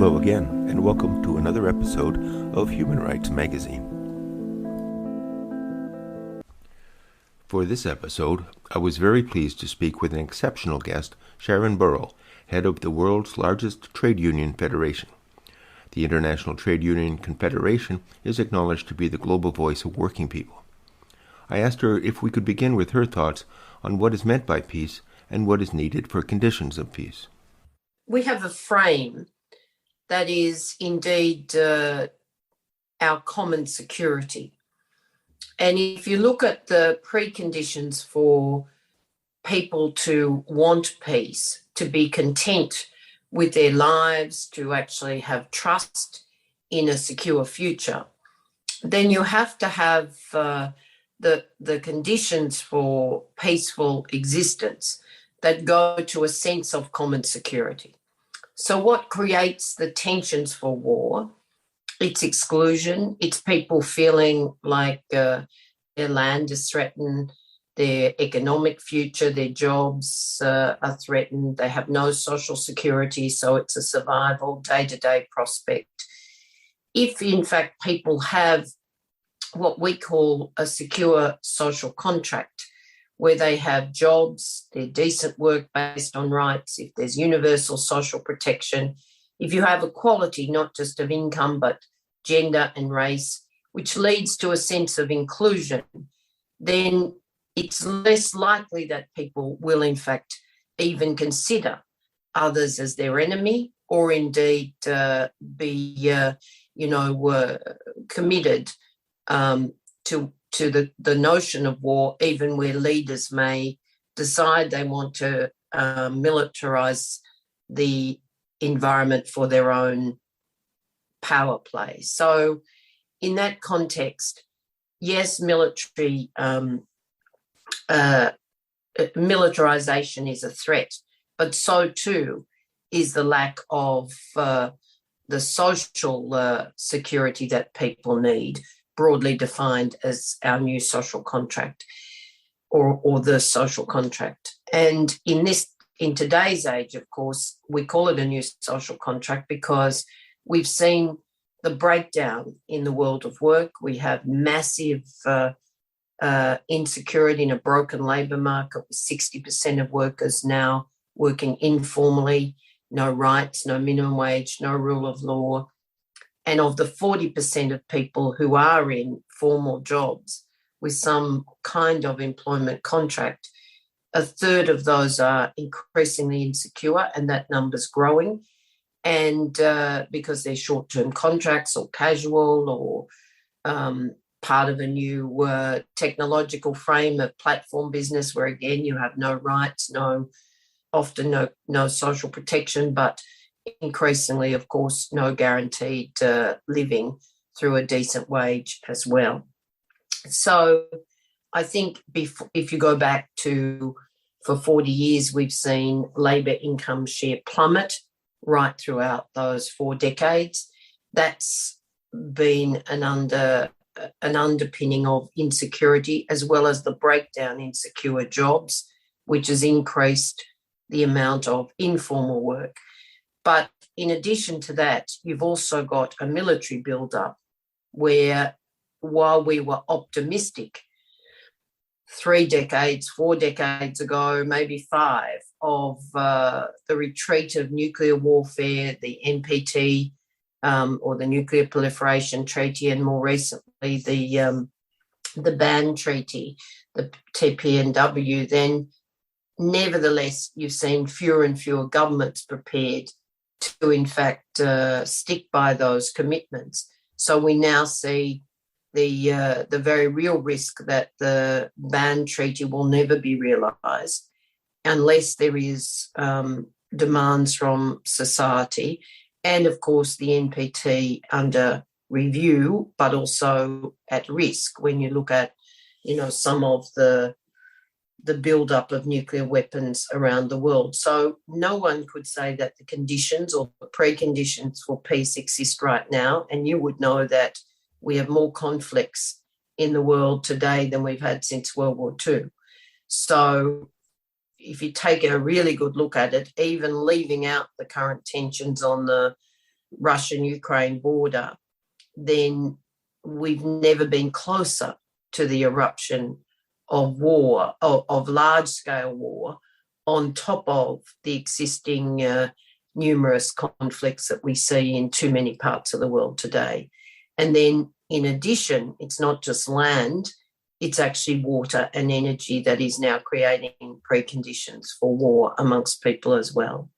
Hello again, and welcome to another episode of Human Rights Magazine. For this episode, I was very pleased to speak with an exceptional guest, Sharan Burrow, head of the world's largest trade union federation. The International Trade Union Confederation is acknowledged to be the global voice of working people. I asked her if we could begin with her thoughts on what is meant by peace and what is needed for conditions of peace. We have a frame that is indeed our common security. And if you look at the preconditions for people to want peace, to be content with their lives, to actually have trust in a secure future, then you have to have the conditions for peaceful existence that go to a sense of common security. So what creates the tensions for war? It's exclusion. It's people feeling like their land is threatened, their economic future, their jobs are threatened. They have no social security, so it's a survival, day-to-day prospect. If, in fact, people have what we call a secure social contract, where they have jobs, they're decent work based on rights, if there's universal social protection, if you have equality, not just of income, but gender and race, which leads to a sense of inclusion, then it's less likely that people will, in fact, even consider others as their enemy or indeed be committed to the notion of war, even where leaders may decide they want to militarize the environment for their own power play. So in that context, yes, militarization is a threat, but so too is the lack of the social security that people need, broadly defined as our new social contract or the social contract. And in today's age, of course, we call it a new social contract because we've seen the breakdown in the world of work. We have massive insecurity in a broken labour market with 60% of workers now working informally, no rights, no minimum wage, no rule of law. And of the 40% of people who are in formal jobs with some kind of employment contract, a third of those are increasingly insecure, and that number's growing. And because they're short-term contracts or casual or part of a new technological frame of platform business where, again, you have no rights, often no social protection, but increasingly, of course, no guaranteed living through a decent wage as well. So I think if you go back for 40 years, we've seen labour income share plummet right throughout those 4 decades. That's been an underpinning of insecurity, as well as the breakdown in secure jobs, which has increased the amount of informal work. But in addition to that, you've also got a military build-up where, while we were optimistic 3 decades, 4 decades ago, maybe 5, of the retreat of nuclear warfare, the NPT or the Nuclear Proliferation Treaty, and more recently the ban treaty, the TPNW, then nevertheless you've seen fewer and fewer governments prepared to, in fact, stick by those commitments. So we now see the very real risk that the ban treaty will never be realised unless there is demands from society, and, of course, the NPT under review, but also at risk when you look at, some of the build-up of nuclear weapons around the world. So no one could say that the conditions or the preconditions for peace exist right now, and you would know that we have more conflicts in the world today than we've had since World War II. So if you take a really good look at it, even leaving out the current tensions on the Russian-Ukraine border, then we've never been closer to the eruption of war, of large-scale war, on top of the existing numerous conflicts that we see in too many parts of the world today. And then, in addition, it's not just land, it's actually water and energy that is now creating preconditions for war amongst people as well.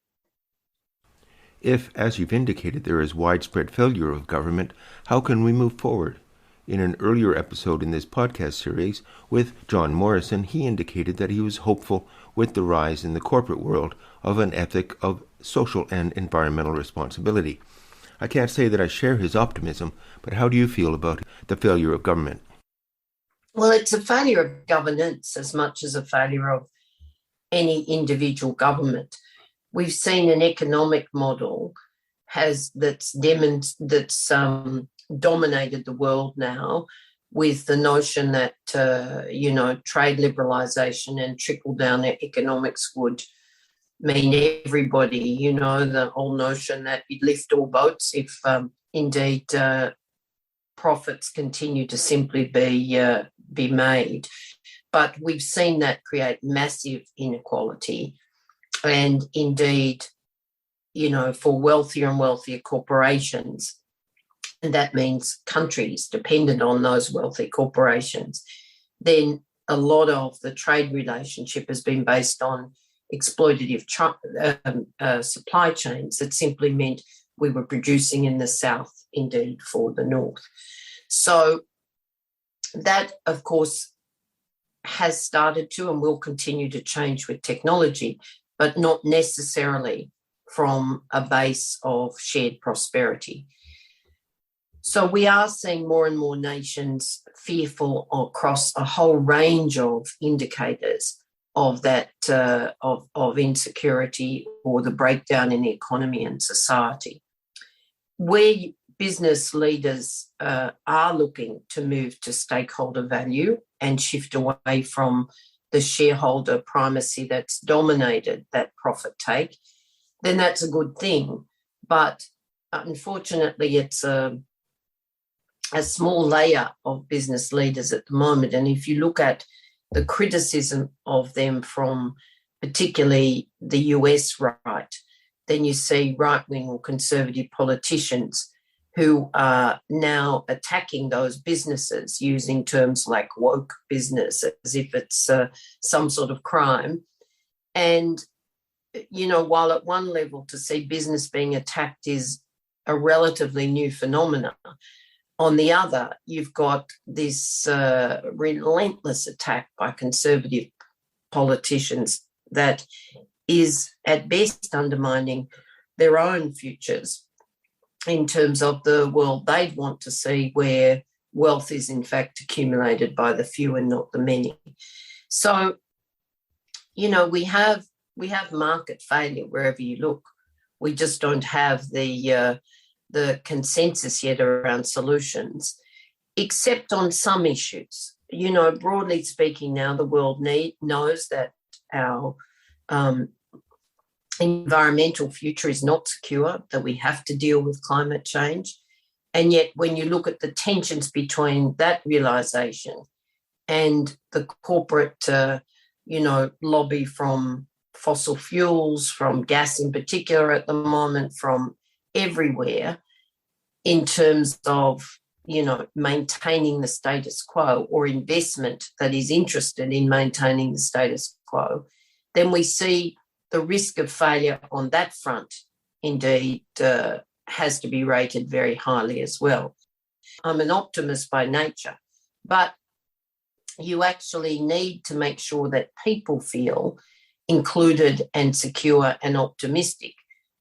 If, as you've indicated, there is widespread failure of government, how can we move forward? In an earlier episode in this podcast series with John Morrison, he indicated that he was hopeful with the rise in the corporate world of an ethic of social and environmental responsibility. I can't say that I share his optimism, but how do you feel about the failure of government? Well, it's a failure of governance as much as a failure of any individual government. We've seen an economic model that's dominated the world now, with the notion that trade liberalisation and trickle-down economics would mean everybody. The whole notion that you'd lift all boats if indeed profits continue to simply be made. But we've seen that create massive inequality. And indeed, for wealthier and wealthier corporations, and that means countries dependent on those wealthy corporations, then a lot of the trade relationship has been based on exploitative supply chains that simply meant we were producing in the south, indeed, for the north. So that, of course, has started to and will continue to change with technology, but not necessarily from a base of shared prosperity. So we are seeing more and more nations fearful across a whole range of indicators of that of insecurity or the breakdown in the economy and society. Where business leaders are looking to move to stakeholder value and shift away from the shareholder primacy that's dominated that profit take, then that's a good thing. But unfortunately, it's a small layer of business leaders at the moment. And if you look at the criticism of them from particularly the US right, then you see right-wing or conservative politicians who are now attacking those businesses using terms like woke business as if it's some sort of crime. And, while at one level to see business being attacked is a relatively new phenomenon, on the other, you've got this relentless attack by conservative politicians that is at best undermining their own futures in terms of the world they'd want to see, where wealth is in fact accumulated by the few and not the many. So, we have market failure wherever you look. We just don't have the consensus yet around solutions, except on some issues. Broadly speaking, now the world knows that our environmental future is not secure, that we have to deal with climate change. And yet when you look at the tensions between that realisation and the corporate, lobby from fossil fuels, from gas in particular at the moment, from everywhere, in terms of, maintaining the status quo or investment that is interested in maintaining the status quo, then we see the risk of failure on that front, indeed, has to be rated very highly as well. I'm an optimist by nature, but you actually need to make sure that people feel included and secure and optimistic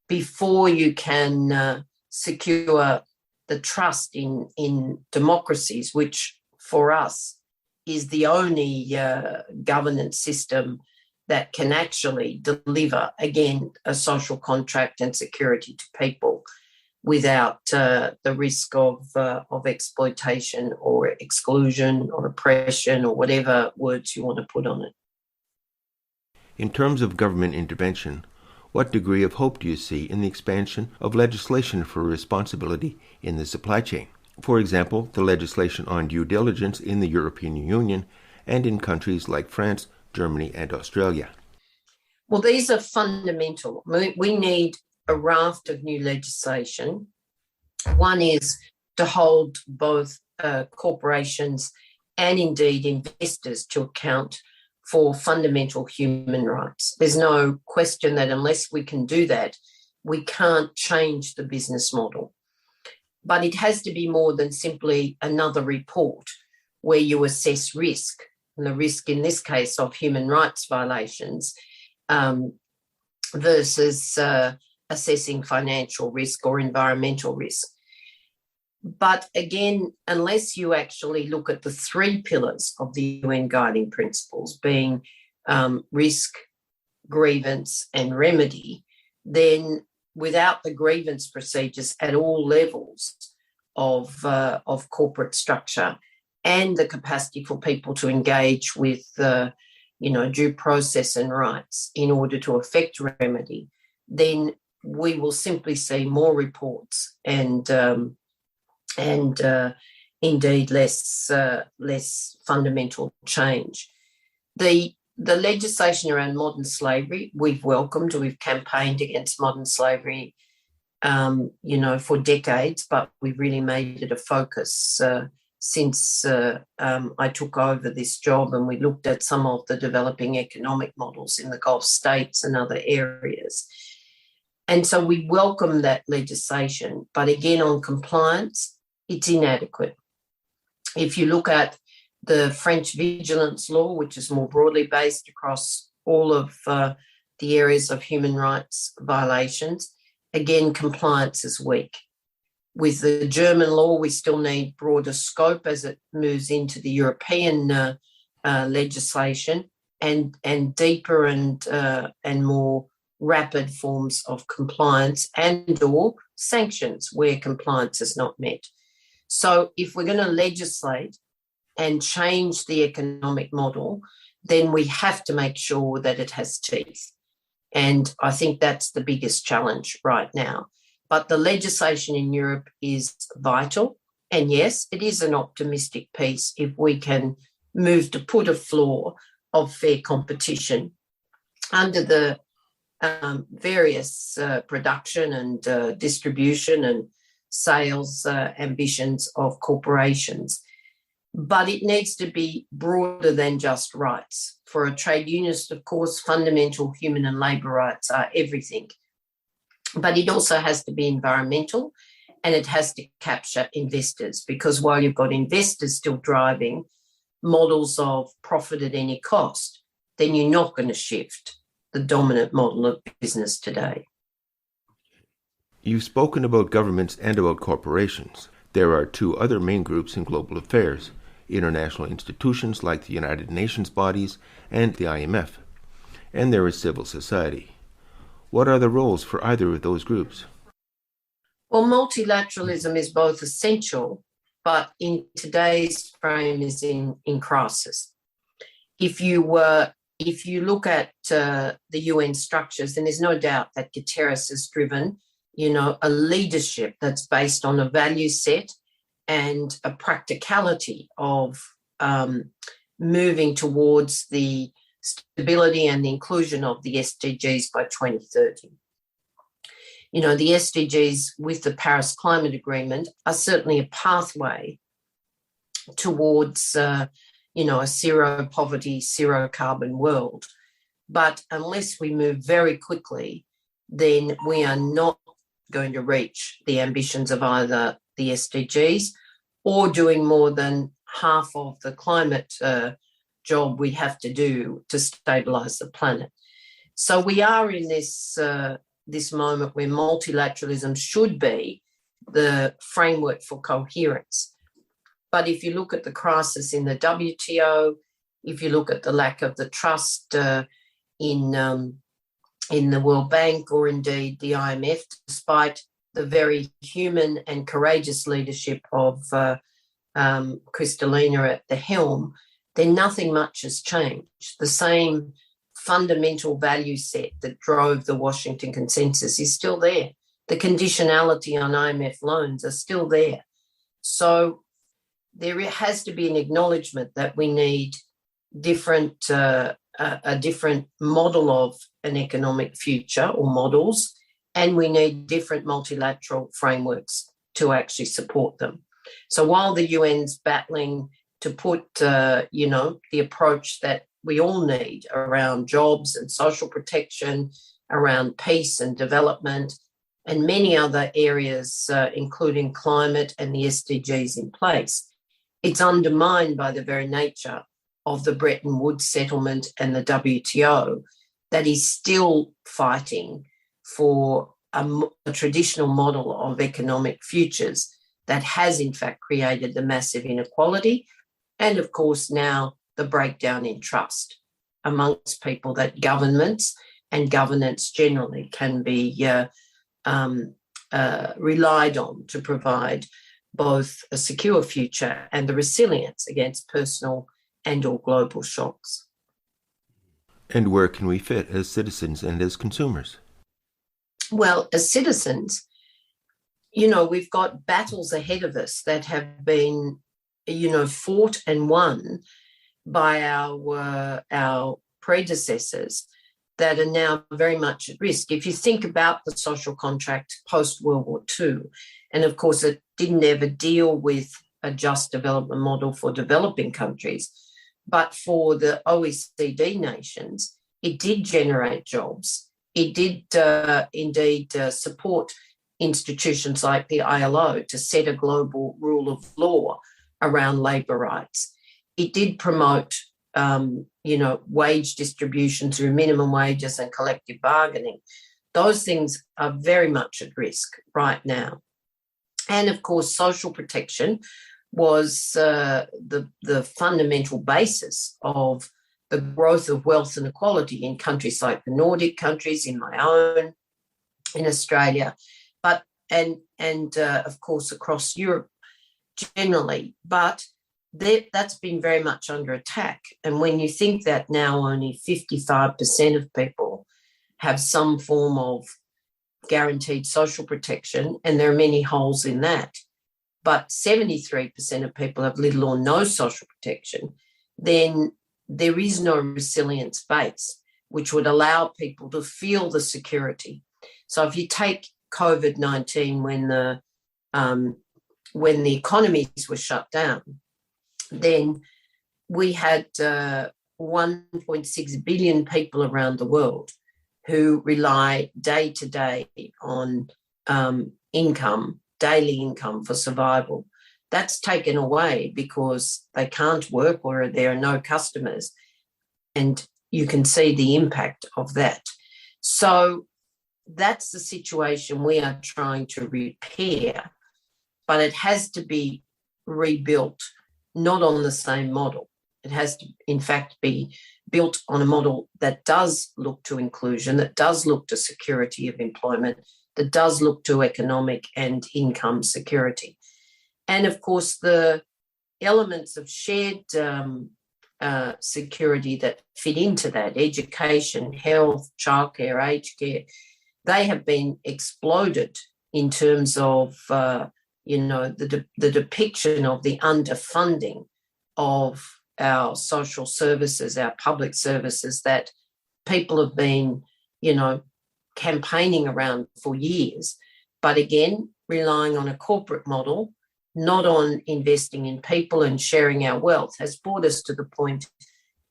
before you can secure the trust in democracies, which for us is the only governance system that can actually deliver, again, a social contract and security to people without the risk of exploitation or exclusion or oppression or whatever words you want to put on it. In terms of government intervention, What degree of hope do you see in the expansion of legislation for responsibility in the supply chain? For example, the legislation on due diligence in the European Union and in countries like France, Germany, and Australia. Well, these are fundamental. We need a raft of new legislation. One is to hold both corporations and indeed investors to account for fundamental human rights. There's no question that unless we can do that, we can't change the business model. But it has to be more than simply another report where you assess risk, and the risk in this case of human rights violations versus assessing financial risk or environmental risk. But again, unless you actually look at the three pillars of the UN guiding principles, being risk, grievance, and remedy, then without the grievance procedures at all levels of corporate structure and the capacity for people to engage with due process and rights in order to effect remedy, then we will simply see more reports and indeed less fundamental change. The legislation around modern slavery, we've welcomed. We've campaigned against modern slavery, for decades, but we've really made it a focus since I took over this job, and we looked at some of the developing economic models in the Gulf states and other areas. And so we welcome that legislation, but again, on compliance, it's inadequate. If you look at the French vigilance law, which is more broadly based across all of the areas of human rights violations, again, compliance is weak. With the German law, we still need broader scope as it moves into the European legislation and deeper and more rapid forms of compliance and or sanctions where compliance is not met. So if we're going to legislate and change the economic model, then we have to make sure that it has teeth. And I think that's the biggest challenge right now. But the legislation in Europe is vital. And yes, it is an optimistic piece if we can move to put a floor of fair competition under the various production and distribution and sales ambitions of corporations. But it needs to be broader than just rights. For a trade unionist, of course, fundamental human and labour rights are everything. But it also has to be environmental, and it has to capture investors, because while you've got investors still driving models of profit at any cost, then you're not going to shift the dominant model of business today. You've spoken about governments and about corporations. There are two other main groups in global affairs: international institutions like the United Nations bodies and the IMF. And there is civil society. What are the roles for either of those groups? Well, multilateralism is both essential, but in today's frame is in crisis. If you look at the UN structures, then there's no doubt that Guterres has driven, a leadership that's based on a value set and a practicality of moving towards the stability and the inclusion of the SDGs by 2030. The SDGs with the Paris Climate Agreement are certainly a pathway towards, a zero poverty, zero carbon world. But unless we move very quickly, then we are not going to reach the ambitions of either the SDGs or doing more than half of the climate job we have to do to stabilise the planet. So we are in this moment where multilateralism should be the framework for coherence. But if you look at the crisis in the WTO, if you look at the lack of the trust in the World Bank or indeed the IMF, despite the very human and courageous leadership of Kristalina at the helm, then nothing much has changed. The same fundamental value set that drove the Washington Consensus is still there. The conditionality on IMF loans are still there. So there has to be an acknowledgement that we need a different model of an economic future or models, and we need different multilateral frameworks to actually support them. So while the UN's battling to put, the approach that we all need around jobs and social protection, around peace and development, and many other areas, including climate and the SDGs in place, it's undermined by the very nature of the Bretton Woods settlement and the WTO that is still fighting for a traditional model of economic futures that has in fact created the massive inequality and, of course, now the breakdown in trust amongst people that governments and governance generally can be relied on to provide both a secure future and the resilience against personal and or global shocks. And where can we fit as citizens and as consumers? Well, as citizens, we've got battles ahead of us that have been, fought and won by our predecessors that are now very much at risk. If you think about the social contract post-World War II, and of course it didn't ever deal with a just development model for developing countries, but for the OECD nations, it did generate jobs. It did indeed support institutions like the ILO to set a global rule of law around labour rights. It did promote wage distribution through minimum wages and collective bargaining. Those things are very much at risk right now. And of course, social protection was the fundamental basis of the growth of wealth and equality in countries like the Nordic countries, in my own, in Australia, and of course across Europe generally. But that's been very much under attack. And when you think that now only 55% of people have some form of guaranteed social protection, and there are many holes in that, but 73% of people have little or no social protection, then there is no resilience base which would allow people to feel the security. So if you take COVID-19 when the economies were shut down, then we had 1.6 billion people around the world who rely day to day on daily income for survival. That's taken away because they can't work or there are no customers. And you can see the impact of that. So that's the situation we are trying to repair, but it has to be rebuilt, not on the same model. It has to, in fact, be built on a model that does look to inclusion, that does look to security of employment, that does look to economic and income security. And, of course, the elements of shared security that fit into that, education, health, childcare, aged care, they have been exploded in terms of, the depiction of the underfunding of our social services, our public services that people have been, campaigning around for years. But again, relying on a corporate model, not on investing in people and sharing our wealth, has brought us to the point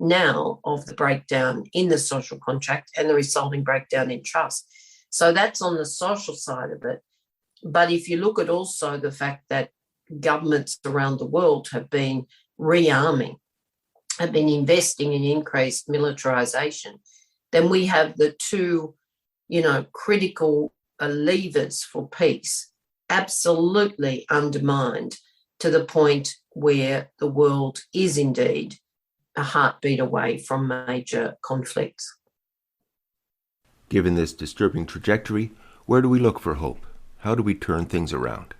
now of the breakdown in the social contract and the resulting breakdown in trust. So that's on the social side of it. But if you look at also the fact that governments around the world have been rearming, have been investing in increased militarisation, then we have the two, critical levers for peace absolutely undermined to the point where the world is indeed a heartbeat away from major conflicts. Given this disturbing trajectory, where do we look for hope? How do we turn things around?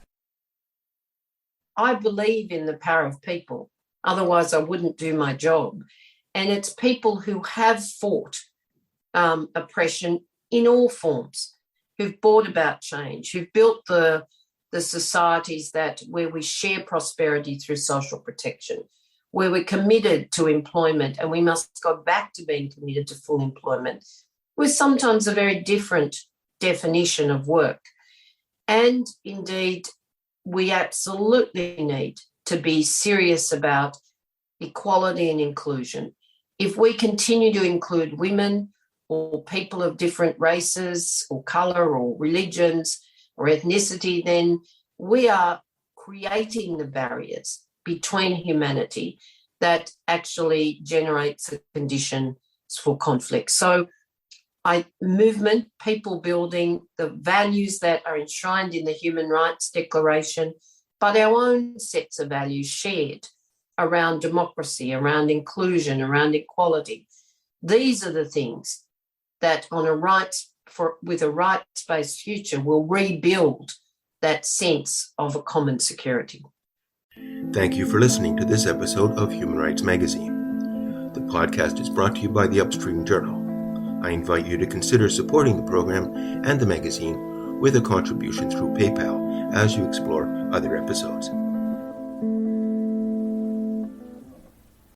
I believe in the power of people. Otherwise, I wouldn't do my job. And it's people who have fought oppression in all forms, who've brought about change, who've built the societies where we share prosperity through social protection, where we're committed to employment, and we must go back to being committed to full employment, with sometimes a very different definition of work. And indeed, we absolutely need to be serious about equality and inclusion. If we continue to include women or people of different races or colour or religions or ethnicity, then we are creating the barriers between humanity that actually generates a condition for conflict. So movement, people building, the values that are enshrined in the Human Rights Declaration, but our own sets of values shared around democracy, around inclusion, around equality. These are the things that with a rights-based future will rebuild that sense of a common security. Thank you for listening to this episode of Human Rights Magazine. The podcast is brought to you by the Upstream Journal. I invite you to consider supporting the program and the magazine with a contribution through PayPal as you explore other episodes.